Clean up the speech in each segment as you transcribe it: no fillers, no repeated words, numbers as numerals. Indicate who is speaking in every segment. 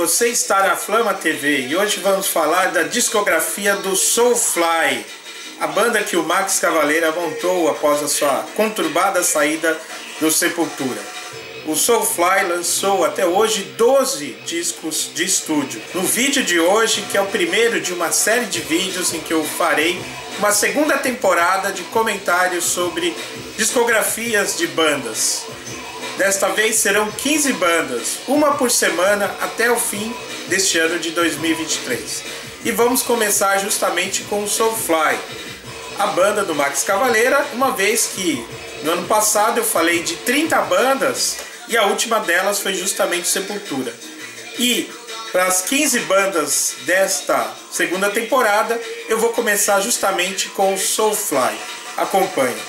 Speaker 1: você está na Flama TV e hoje vamos falar da discografia do Soulfly, a banda que o Max Cavalera montou após a sua conturbada saída do Sepultura. O Soulfly lançou até hoje 12 discos de estúdio. No vídeo de hoje, que é o primeiro de uma série de vídeos em que eu farei uma segunda temporada de comentários sobre discografias de bandas. Desta vez serão 15 bandas, uma por semana até o fim deste ano de 2023. E vamos começar justamente com o Soulfly, a banda do Max Cavalera, uma vez que no ano passado eu falei de 30 bandas e a última delas foi justamente Sepultura. E para as 15 bandas desta segunda temporada, eu vou começar justamente com o Soulfly. Acompanhe.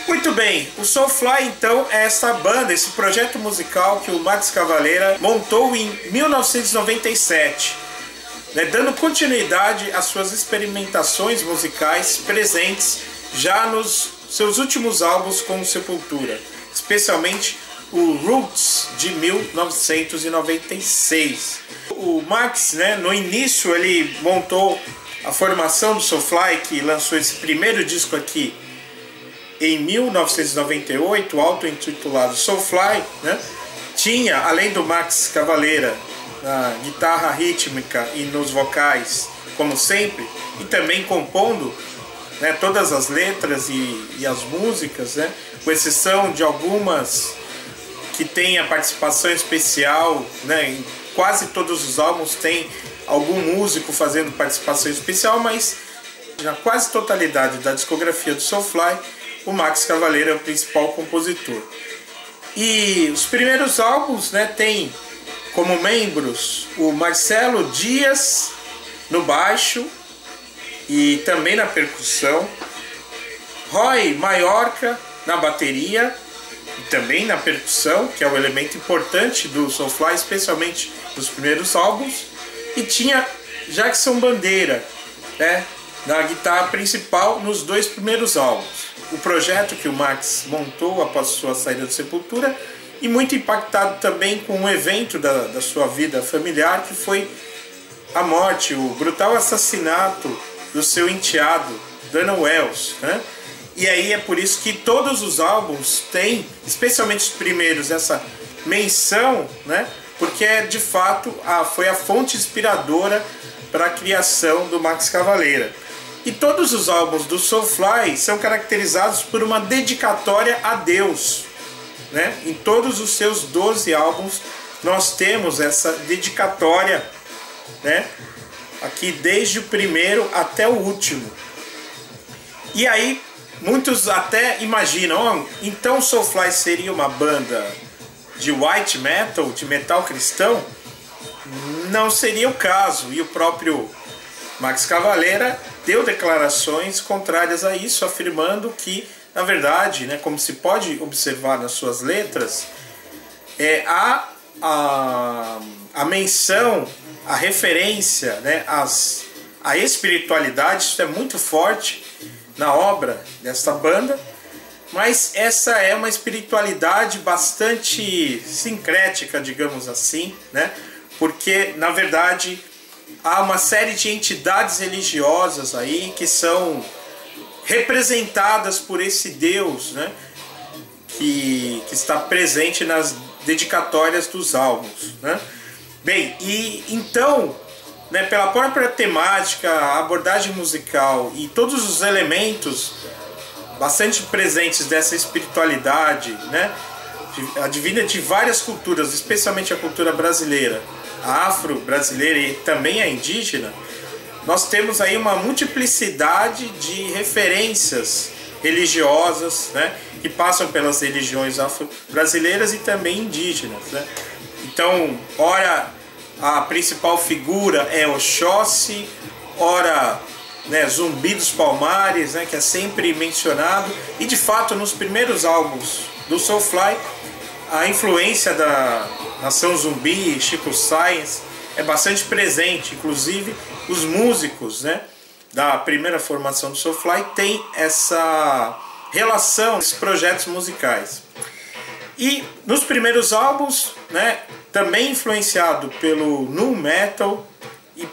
Speaker 1: Muito bem, o Soulfly então é essa banda, esse projeto musical que o Max Cavalera montou em 1997, dando continuidade às suas experimentações musicais presentes já nos seus últimos álbuns com Sepultura, especialmente o Roots de 1996. O Max, no início ele montou a formação do Soulfly, que lançou esse primeiro disco aqui em 1998, auto-intitulado Soulfly, tinha, além do Max Cavalera na guitarra rítmica e nos vocais, como sempre, e também compondo todas as letras e as músicas, com exceção de algumas que tem a participação especial, em quase todos os álbuns tem algum músico fazendo participação especial, mas na quase totalidade da discografia do Soulfly, o Max Cavalera é o principal compositor. E os primeiros álbuns tem como membros o Marcelo Dias no baixo e também na percussão, Roy Maiorca na bateria e também na percussão, que é um elemento importante do Soulfly, especialmente nos primeiros álbuns, e tinha Jackson Bandeira na guitarra principal nos dois primeiros álbuns. O projeto que o Max montou após sua saída do Sepultura, e muito impactado também com um evento da sua vida familiar, que foi a morte, o brutal assassinato do seu enteado, Dana Wells. E aí é por isso que todos os álbuns têm, especialmente os primeiros, essa menção, porque de fato foi a fonte inspiradora para a criação do Max Cavalera. E todos os álbuns do Soulfly são caracterizados por uma dedicatória a Deus. Em todos os seus 12 álbuns nós temos essa dedicatória, aqui desde o primeiro até o último. E aí muitos até imaginam, então o Soulfly seria uma banda de white metal, de metal cristão? Não seria o caso, e o próprio Max Cavalera deu declarações contrárias a isso, afirmando que, na verdade, como se pode observar nas suas letras, a menção, a referência, à espiritualidade, isso é muito forte na obra desta banda, mas essa é uma espiritualidade bastante sincrética, digamos assim, porque, na verdade, há uma série de entidades religiosas aí que são representadas por esse Deus, que está presente nas dedicatórias dos álbuns. Bem, e então, pela própria temática, a abordagem musical e todos os elementos bastante presentes dessa espiritualidade, advinda de várias culturas, especialmente a cultura brasileira, a afro-brasileira e também a indígena, nós temos aí uma multiplicidade de referências religiosas, que passam pelas religiões afro-brasileiras e também indígenas. Então, ora a principal figura é Oxóssi, ora Zumbi dos Palmares, que é sempre mencionado, e de fato nos primeiros álbuns do Soulfly a influência da Nação Zumbi, Chico Science é bastante presente. Inclusive os músicos, né, da primeira formação do Soulfly tem essa relação, esses projetos musicais. E nos primeiros álbuns, né, também influenciado pelo nu metal e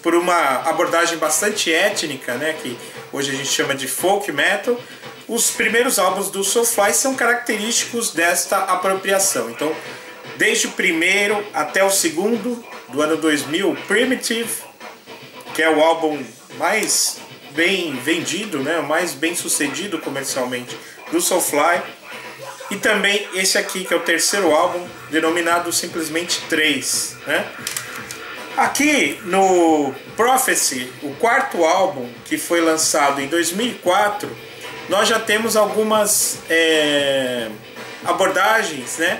Speaker 1: por uma abordagem bastante étnica, né, que hoje a gente chama de folk metal, os primeiros álbuns do Soulfly são característicos desta apropriação. Então, desde o primeiro até o segundo, do ano 2000, Primitive, que é o álbum mais bem vendido, né, mais bem sucedido comercialmente do Soulfly, e também esse aqui, que é o terceiro álbum, denominado simplesmente 3, né? Aqui no Prophecy, o quarto álbum, que foi lançado em 2004, nós já temos algumas abordagens, né,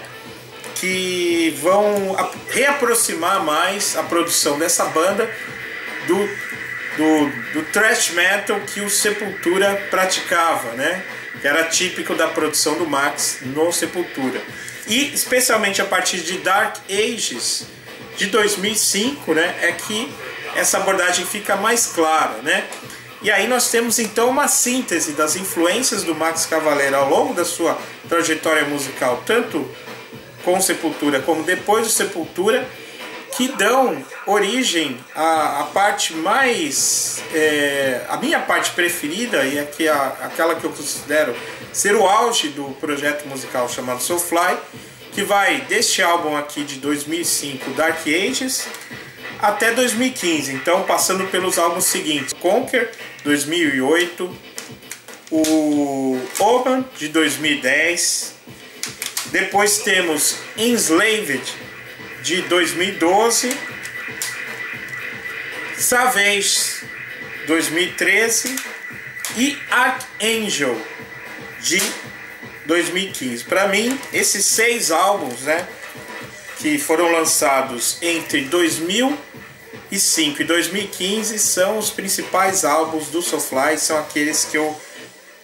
Speaker 1: que vão reaproximar mais a produção dessa banda do thrash metal que o Sepultura praticava, né, que era típico da produção do Max no Sepultura. E especialmente a partir de Dark Ages de 2005, né, é que essa abordagem fica mais clara, né? E aí nós temos então uma síntese das influências do Max Cavalera ao longo da sua trajetória musical, tanto com o Sepultura como depois do Sepultura, que dão origem à parte mais... a minha parte preferida, e aqui aquela que eu considero ser o auge do projeto musical chamado Soulfly, que vai deste álbum aqui de 2005, Dark Ages, até 2015, então passando pelos álbuns seguintes: Conquer, 2008, o Open, de 2010, depois temos Enslaved, de 2012, Savage, 2013 e Archangel, de 2015. Para mim, esses 6 álbuns, né, que foram lançados entre 2005 e 2015 são os principais álbuns do Soulfly, são aqueles que eu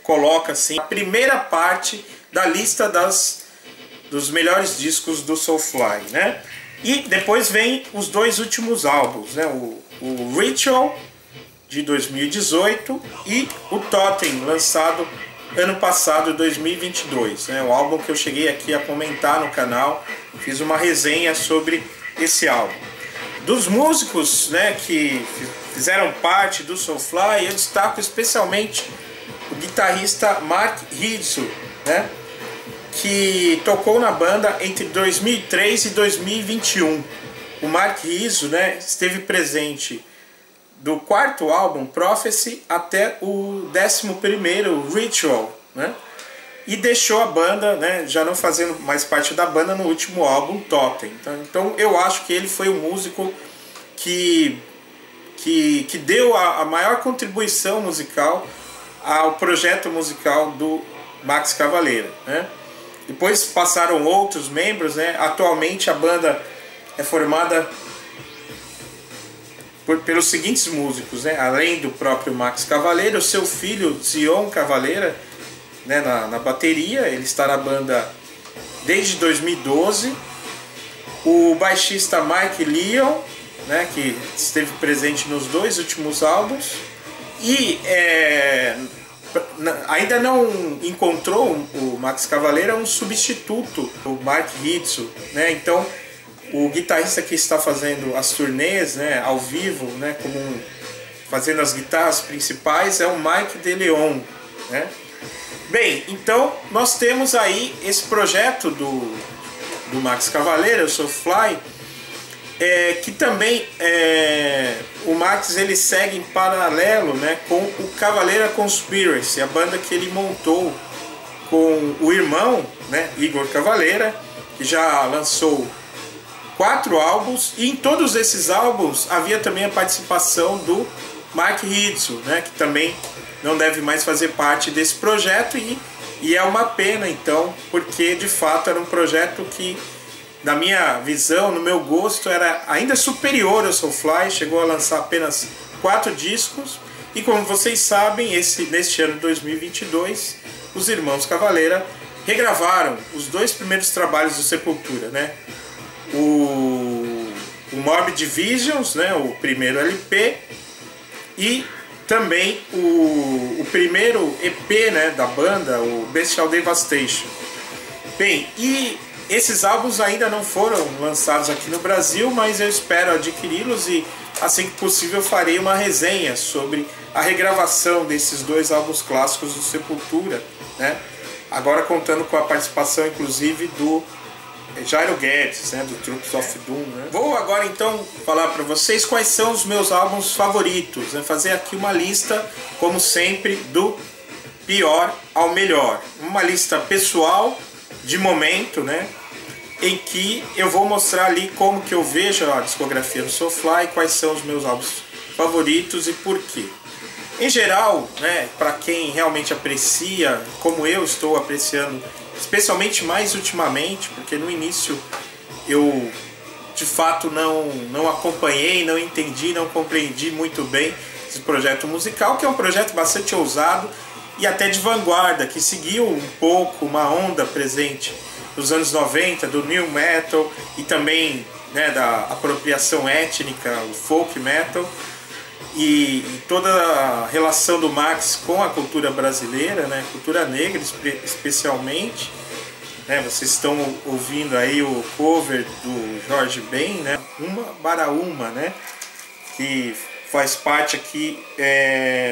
Speaker 1: coloco assim, a primeira parte da lista dos melhores discos do Soulfly, né? E depois vem os 2 últimos álbuns, né? O Ritual, de 2018, e o Totem, lançado ano passado, 2022, né? O álbum que eu cheguei aqui a comentar no canal, fiz uma resenha sobre esse álbum. Dos músicos, né, que fizeram parte do Soulfly, eu destaco especialmente o guitarrista Mark Rizzo, né, que tocou na banda entre 2003 e 2021. O Mark Rizzo, né, esteve presente do quarto álbum, Prophecy, até o 11º, Ritual, né? E deixou a banda, né, já não fazendo mais parte da banda, no último álbum, Totem. Então eu acho que ele foi o músico que deu a maior contribuição musical ao projeto musical do Max Cavalera, né? Depois passaram outros membros, né? Atualmente a banda é formada pelos seguintes músicos, né? Além do próprio Max Cavalera, o seu filho Zion Cavalera, né, na bateria, ele está na banda desde 2012. O baixista Mike Leon, né, que esteve presente nos 2 últimos álbuns, e ainda não encontrou o Max Cavalera um substituto, o Mark Rizzo, né? Então o guitarrista que está fazendo as turnês, né, ao vivo, né, fazendo as guitarras principais, é o Mike De Leon, né? Bem, então nós temos aí esse projeto do Max Cavalera, o Soulfly, que também o Max ele segue em paralelo, né, com o Cavalera Conspiracy, a banda que ele montou com o irmão, né, Igor Cavalera, que já lançou 4 álbuns, e em todos esses álbuns havia também a participação do Mark Rizzo, né, que também não deve mais fazer parte desse projeto, e é uma pena então, porque de fato era um projeto que, na minha visão, no meu gosto, era ainda superior ao Soulfly. Chegou a lançar apenas 4 discos, e como vocês sabem, neste ano de 2022, os irmãos Cavalera regravaram os dois primeiros trabalhos do Sepultura, né? O Morbid Visions, né? O primeiro LP, e também o primeiro EP, né, da banda, o Bestial Devastation. Bem, e esses álbuns ainda não foram lançados aqui no Brasil, mas eu espero adquiri-los e assim que possível farei uma resenha sobre a regravação desses dois álbuns clássicos do Sepultura, né? Agora contando com a participação inclusive do Jairo Guedes, né, do Troops of Doom, né? Vou agora então falar para vocês quais são os meus álbuns favoritos, né? Fazer aqui uma lista, como sempre, do pior ao melhor. Uma lista pessoal, de momento, né? Em que eu vou mostrar ali como que eu vejo a discografia do Soulfly, quais são os meus álbuns favoritos e por quê. Em geral, né, para quem realmente aprecia, como eu estou apreciando, especialmente mais ultimamente, porque no início eu de fato não acompanhei, não entendi, não compreendi muito bem esse projeto musical, que é um projeto bastante ousado e até de vanguarda, que seguiu um pouco uma onda presente nos anos 90 do new metal e também, né, da apropriação étnica, o folk metal, e toda a relação do Max com a cultura brasileira, né, cultura negra especialmente, né, vocês estão ouvindo aí o cover do Jorge Ben, né, Uma para Uma, né, que faz parte aqui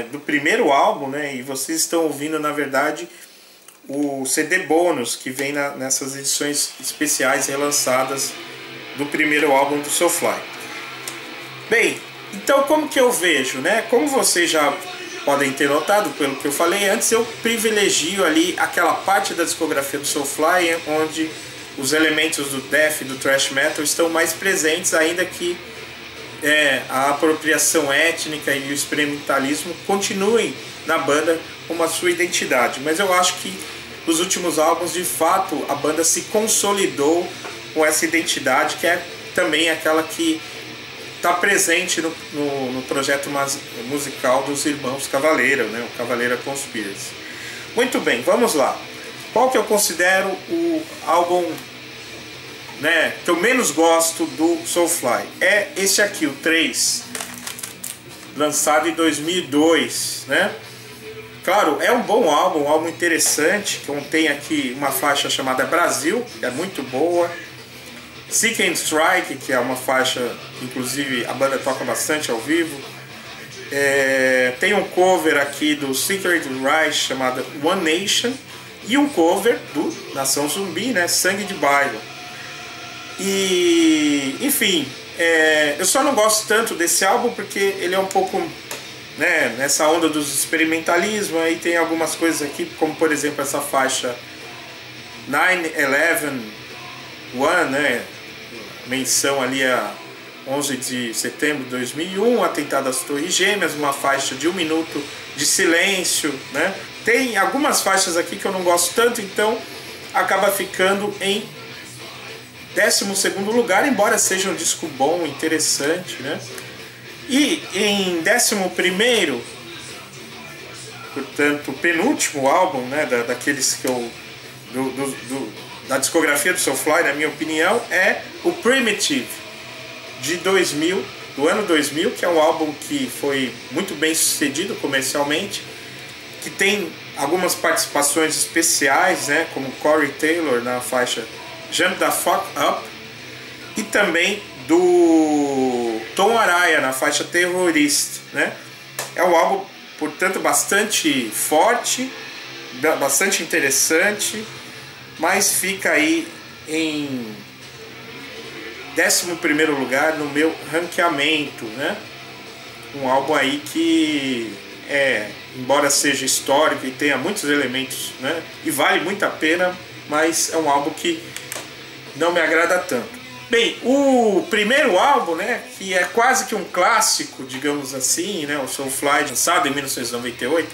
Speaker 1: do primeiro álbum, né, e vocês estão ouvindo na verdade o CD bônus que vem nessas edições especiais relançadas do primeiro álbum do Soulfly. Bem, então como que eu vejo, né? Como vocês já podem ter notado pelo que eu falei antes, eu privilegio ali aquela parte da discografia do Soulfly onde os elementos do death e do thrash metal estão mais presentes, ainda que a apropriação étnica e o experimentalismo continuem na banda como a sua identidade. Mas eu acho que nos últimos álbuns, de fato, a banda se consolidou com essa identidade, que é também aquela que está presente no projeto musical dos irmãos Cavaleira, né? O Cavaleira Conspiracy. Muito bem, vamos lá. Qual que eu considero o álbum, né, que eu menos gosto do Soulfly? É esse aqui, o 3, lançado em 2002, né? Claro, é um bom álbum, um álbum interessante, que contém aqui uma faixa chamada Brasil, que é muito boa. Seek and Strike, que é uma faixa, inclusive a banda toca bastante ao vivo. Tem um cover aqui do Secret Reich chamado One Nation, e um cover do Nação Zumbi, né, Sangue de Bairro. E, enfim, eu só não gosto tanto desse álbum porque ele é um pouco, né, nessa onda dos experimentalismo. Aí tem algumas coisas aqui, como por exemplo essa faixa 9/11 One, né, menção ali a 11 de setembro de 2001, atentado às Torres Gêmeas, uma faixa de 1 minuto de silêncio, né? Tem algumas faixas aqui que eu não gosto tanto, então acaba ficando em 12º lugar, embora seja um disco bom, interessante, né? E em 11º, portanto, o penúltimo álbum, né, daqueles que eu da discografia do Soulfly, na minha opinião, é o Primitive de 2000, do ano 2000, que é um álbum que foi muito bem sucedido comercialmente, que tem algumas participações especiais, né, como Corey Taylor na faixa Jump the Fuck Up, e também do Tom Araya na faixa Terrorist, né? É um álbum, portanto, bastante forte, bastante interessante, mas fica aí em 11º lugar no meu ranqueamento, né? Um álbum aí que embora seja histórico e tenha muitos elementos, né, e vale muito a pena, mas é um álbum que não me agrada tanto. Bem, o primeiro álbum, né, que é quase que um clássico, digamos assim, né, o Soulfly, lançado em 1998,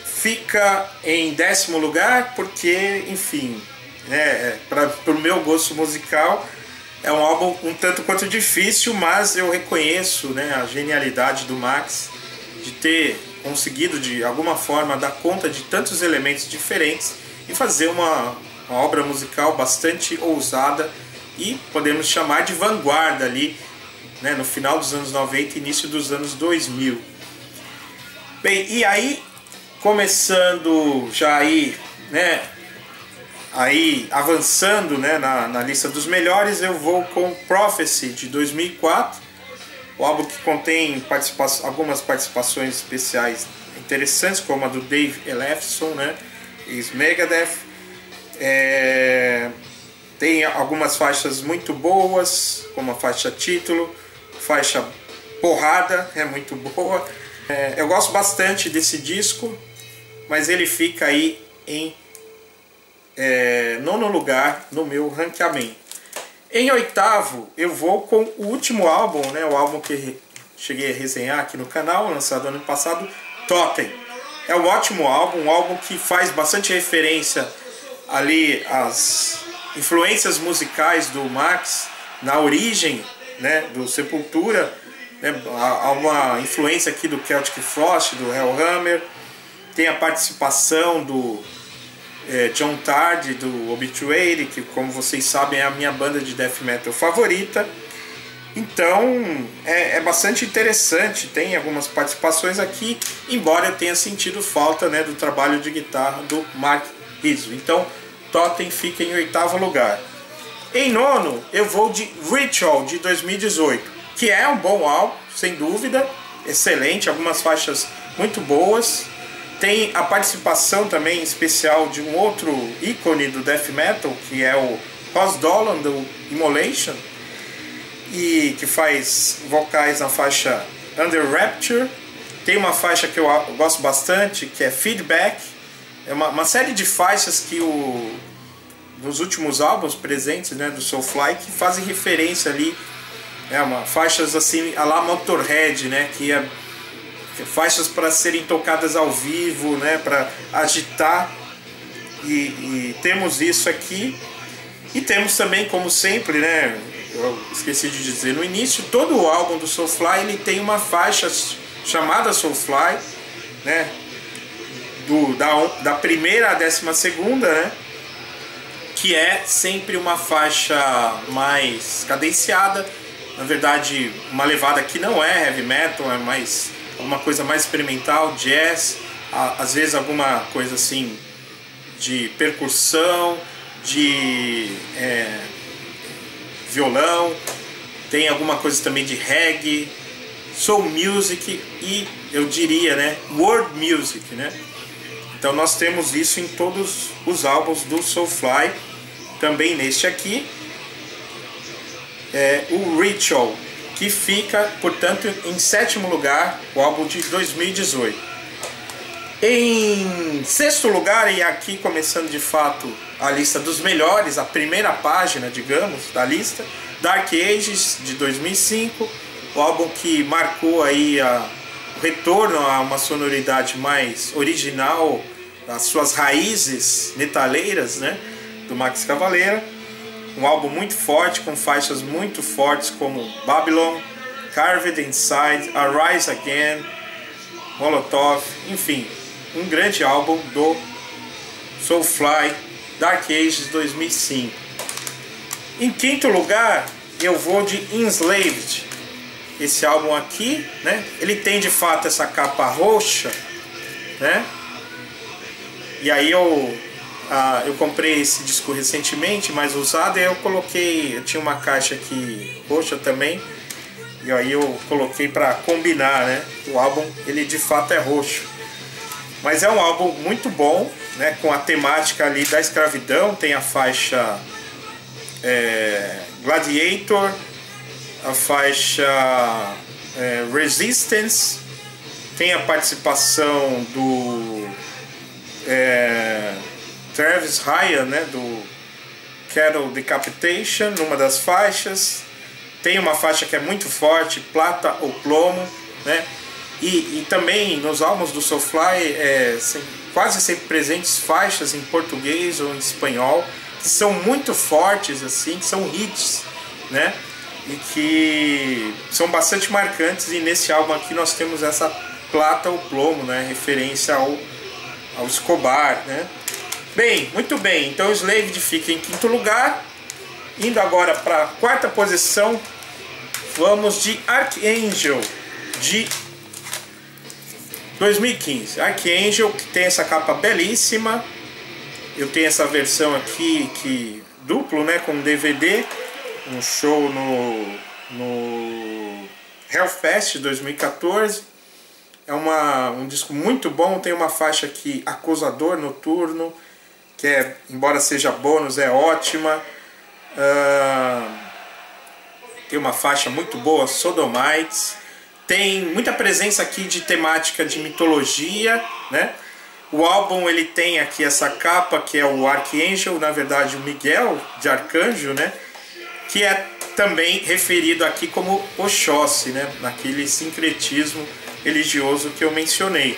Speaker 1: fica em 10º lugar porque, enfim, né, para o meu gosto musical, é um álbum um tanto quanto difícil, mas eu reconheço, né, a genialidade do Max de ter conseguido de alguma forma dar conta de tantos elementos diferentes e fazer uma obra musical bastante ousada e podemos chamar de vanguarda ali, né, no final dos anos 90 e início dos anos 2000. Bem, e aí, começando já aí, né, aí avançando, né, na lista dos melhores, eu vou com Prophecy de 2004, o álbum que contém algumas participações especiais interessantes, como a do Dave Ellefson, né, ex-Megadeth. Tem algumas faixas muito boas, como a faixa título, faixa porrada, é muito boa. Eu gosto bastante desse disco, mas ele fica aí em nono lugar no meu ranqueamento. Em oitavo, eu vou com o último álbum, né, o álbum que cheguei a resenhar aqui no canal, lançado ano passado, Totem. É um ótimo álbum, um álbum que faz bastante referência ali às influências musicais do Max na origem, né, do Sepultura, né, há uma influência aqui do Celtic Frost, do Hellhammer, tem a participação do John Tardy, do Obituary, que, como vocês sabem, é a minha banda de death metal favorita. Então é bastante interessante, tem algumas participações aqui, embora eu tenha sentido falta, né, do trabalho de guitarra do Mark Rizzo. Então Totem fica em oitavo lugar. Em nono, eu vou de Ritual de 2018, que é um bom álbum, sem dúvida, excelente, algumas faixas muito boas. Tem a participação também especial de um outro ícone do death metal, que é o Ross Dolan, do Immolation, e que faz vocais na faixa Under Rapture. Tem uma faixa que eu gosto bastante, que é Feedback. É uma série de faixas que nos últimos álbuns presentes, né, do Soulfly, que fazem referência ali, faixas assim a la Motorhead, né, que é faixas para serem tocadas ao vivo, né, para agitar, e temos isso aqui. E temos também, como sempre, né, eu esqueci de dizer no início, todo o álbum do Soulfly ele tem uma faixa chamada Soulfly, né, da primeira à 12ª, né, que é sempre uma faixa mais cadenciada, na verdade uma levada que não é heavy metal, é mais alguma coisa mais experimental, jazz, às vezes alguma coisa assim de percussão, de violão, tem alguma coisa também de reggae, soul music e eu diria, né, world music, né? Então nós temos isso em todos os álbuns do Soulfly, também neste aqui, o Ritual, que fica, portanto, em sétimo lugar, o álbum de 2018. Em sexto lugar, e aqui começando de fato a lista dos melhores, a primeira página, digamos, da lista, Dark Ages de 2005, o álbum que marcou aí o retorno a uma sonoridade mais original, as suas raízes metaleiras, né, do Max Cavalera. Um álbum muito forte, com faixas muito fortes como Babylon, Carved Inside, Arise Again, Molotov, enfim, um grande álbum do Soulfly, Dark Ages 2005. Em quinto lugar, eu vou de Enslaved. Esse álbum aqui, né, ele tem de fato essa capa roxa, né, e aí eu comprei esse disco recentemente, mais usado, e eu tinha uma caixa aqui roxa também, e aí eu coloquei para combinar, né? O álbum, ele de fato é roxo, mas é um álbum muito bom, né? Com a temática ali da escravidão, tem a faixa Gladiator, a faixa Resistance, tem a participação do Travis Ryan, né, do Cattle Decapitation, numa das faixas. Tem uma faixa que é muito forte, Plata ou Plomo, né? E também nos álbuns do Soulfly quase sempre presentes faixas em português ou em espanhol, que são muito fortes, assim, que são hits, né? E que são bastante marcantes, e nesse álbum aqui nós temos essa Plata ou Plomo, né? Referência ao Escobar, né? Bem, muito bem. Então Enslaved fica em quinto lugar. Indo agora para a quarta posição, vamos de Archangel, de 2015. Archangel, que tem essa capa belíssima. Eu tenho essa versão aqui que duplo, né, com DVD, um show no Hellfest 2014. É um disco muito bom. Tem uma faixa aqui, Acusador Noturno, que é, embora seja bônus, é ótima. Tem uma faixa muito boa, Sodomites. Tem muita presença aqui de temática de mitologia, né? O álbum ele tem aqui essa capa que é o Archangel, na verdade o Miguel de Arcanjo, né? Que é também referido aqui como Oxóssi, né? Naquele sincretismo religioso que eu mencionei.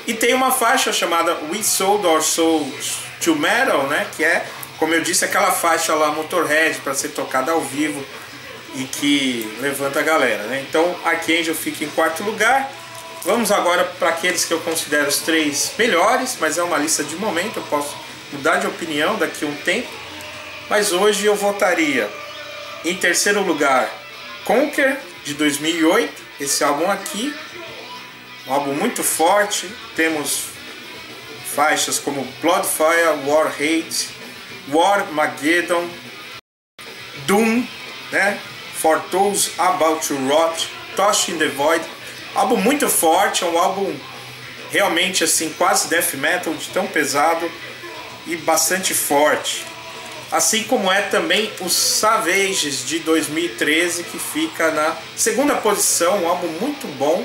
Speaker 1: E tem uma faixa chamada We Sold Our Souls to Metal, né? Que é, como eu disse, aquela faixa lá Motorhead para ser tocada ao vivo e que levanta a galera, né? Então Archangel fica em quarto lugar. Vamos agora para aqueles que eu considero os 3 melhores, mas é uma lista de momento, eu posso mudar de opinião daqui a um tempo. Mas hoje eu votaria em terceiro lugar Conquer, de 2008, esse álbum aqui, um álbum muito forte. Temos faixas como Bloodfire, War Hate, War Mageddon, Doom, né? For Those About to Rot, Tosh in the Void. Álbum muito forte, é um álbum realmente assim, quase death metal, de tão pesado e bastante forte. Assim como é também o Savages de 2013, que fica na segunda posição, um álbum muito bom.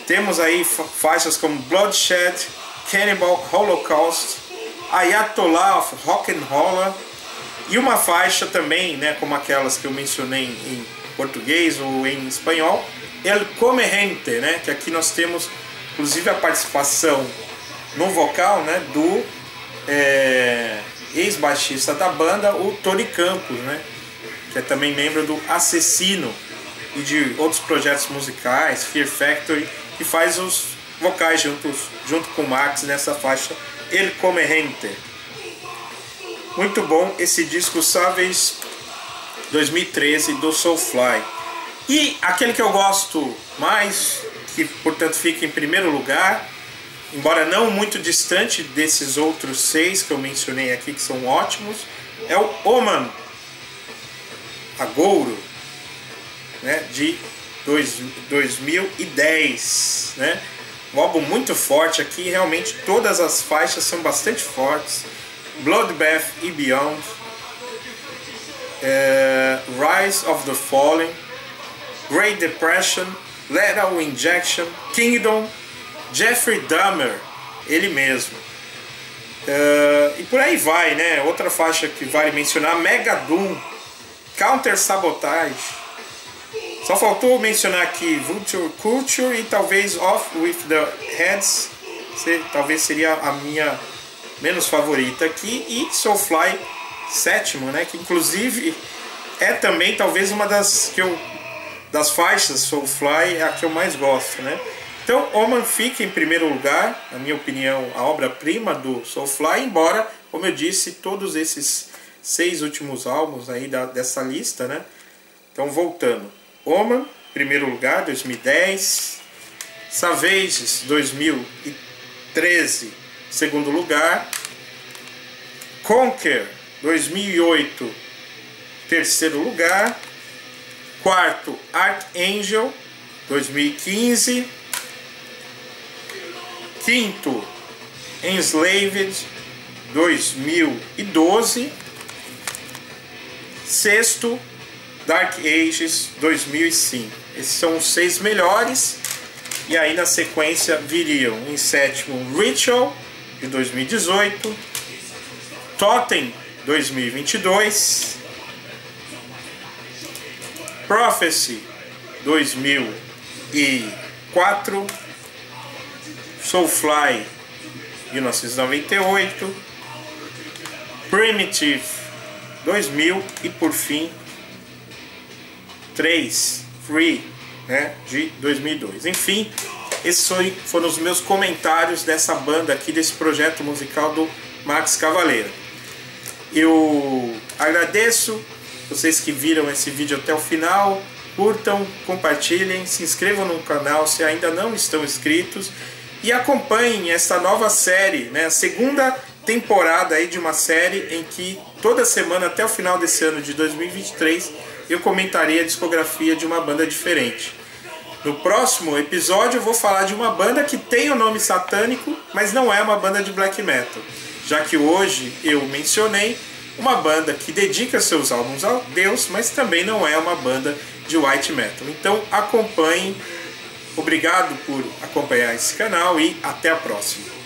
Speaker 1: Temos aí faixas como Bloodshed, Cannibal Holocaust, Ayatollah of Rock and Roll, e uma faixa também, né, como aquelas que eu mencionei em português ou em espanhol, El Comerente, né, que aqui nós temos inclusive a participação no vocal, né, do ex-baixista da banda, o Tony Campos, né, que é também membro do Assassino e de outros projetos musicais, Fear Factory, que faz os vocais junto com o Max nessa faixa El Comerente. Muito bom esse disco Savage 2013 do Soulfly. E aquele que eu gosto mais, que portanto fica em primeiro lugar, embora não muito distante desses outros 6 que eu mencionei aqui, que são ótimos, é o Omen Agouro, né, de 2010, né? Um álbum muito forte aqui, realmente todas as faixas são bastante fortes. Bloodbath e Beyond, Rise of the Fallen, Great Depression, Lethal Injection, Kingdom, Jeffrey Dahmer, ele mesmo. E por aí vai, né? Outra faixa que vale mencionar, Mega Doom, Counter Sabotage. Só faltou mencionar aqui Vulture Culture e talvez Off With The Heads, talvez seria a minha menos favorita aqui, e Soulfly sétimo, né, que inclusive é também talvez uma das faixas Soulfly é a que eu mais gosto, né? Então Omen fica em primeiro lugar, na minha opinião, a obra-prima do Soulfly, embora, como eu disse, todos esses 6 últimos álbuns aí dessa lista, né? Então voltando, Omen, primeiro lugar, 2010, Savages 2013, segundo lugar, Conquer 2008, terceiro lugar, quarto Archangel 2015, quinto Enslaved 2012, sexto Dark Ages 2005. Esses são os 6 melhores. E aí na sequência viriam em sétimo Ritual de 2018, Totem 2022, Prophecy 2004, Soulfly 1998, Primitive 2000 e por fim 3 Free, né, de 2002. Enfim, esses foram os meus comentários dessa banda aqui, desse projeto musical do Max Cavalera. Eu agradeço vocês que viram esse vídeo até o final. Curtam, compartilhem, se inscrevam no canal se ainda não estão inscritos e acompanhem essa nova série, né? A segunda temporada aí de uma série em que toda semana até o final desse ano de 2023 eu comentarei a discografia de uma banda diferente. No próximo episódio eu vou falar de uma banda que tem o nome satânico, mas não é uma banda de black metal, já que hoje eu mencionei uma banda que dedica seus álbuns a Deus, mas também não é uma banda de white metal. Então acompanhem, obrigado por acompanhar esse canal e até a próxima.